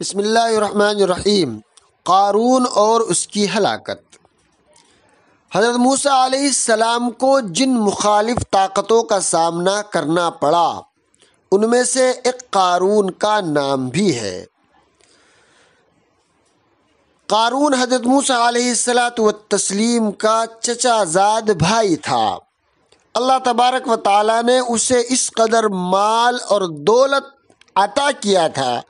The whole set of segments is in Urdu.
بسم اللہ الرحمن الرحیم۔ قارون اور اس کی ہلاکت۔ حضرت موسیٰ علیہ السلام کو جن مخالف طاقتوں کا سامنا کرنا پڑا ان میں سے ایک قارون کا نام بھی ہے۔ قارون حضرت موسیٰ علیہ السلام کا چچا زاد بھائی تھا۔ اللہ تبارک و تعالیٰ نے اسے اس قدر مال اور دولت عطا کیا تھا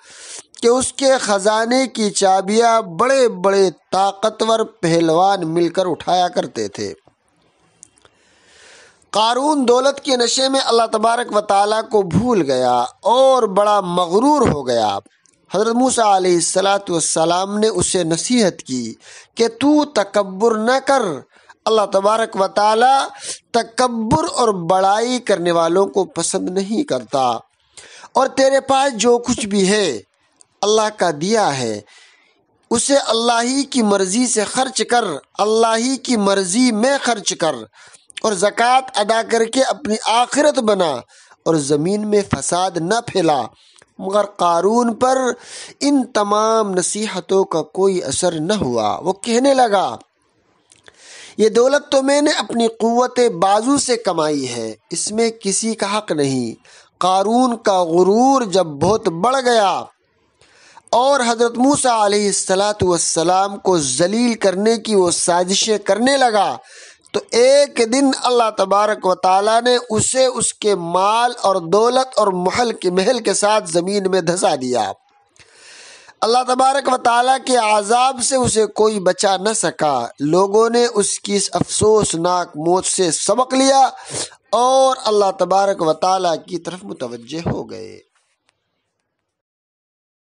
کہ اس کے خزانے کی چابیاں بڑے بڑے طاقتور پہلوان مل کر اٹھایا کرتے تھے۔ قارون دولت کے نشے میں اللہ تبارک و تعالیٰ کو بھول گیا اور بڑا مغرور ہو گیا۔ حضرت موسیٰ علیہ السلام نے اسے نصیحت کی کہ تو تکبر نہ کر، اللہ تبارک و تعالیٰ تکبر اور بڑائی کرنے والوں کو پسند نہیں کرتا، اور تیرے پاس جو کچھ بھی ہے اللہ کا دیا ہے اسے اللہ ہی کی مرضی سے خرچ کر، اللہ ہی کی مرضی میں خرچ کر، اور زکوٰۃ ادا کر کے اپنی آخرت بنا اور زمین میں فساد نہ پھیلا۔ مگر قارون پر ان تمام نصیحتوں کا کوئی اثر نہ ہوا۔ وہ کہنے لگا، یہ دولت تو میں نے اپنی قوت بازو سے کمائی ہے، اس میں کسی کا حق نہیں۔ قارون کا غرور جب بہت بڑھ گیا اور حضرت موسیٰ علیہ السلام کو ذلیل کرنے کی وہ سازشیں کرنے لگا تو ایک دن اللہ تبارک و تعالیٰ نے اسے اس کے مال اور دولت اور محل کے ساتھ زمین میں دھسا دیا۔ اللہ تبارک و تعالیٰ کے عذاب سے اسے کوئی بچا نہ سکا۔ لوگوں نے اس کی اس افسوسناک موت سے سبق لیا اور اللہ تبارک و تعالیٰ کی طرف متوجہ ہو گئے۔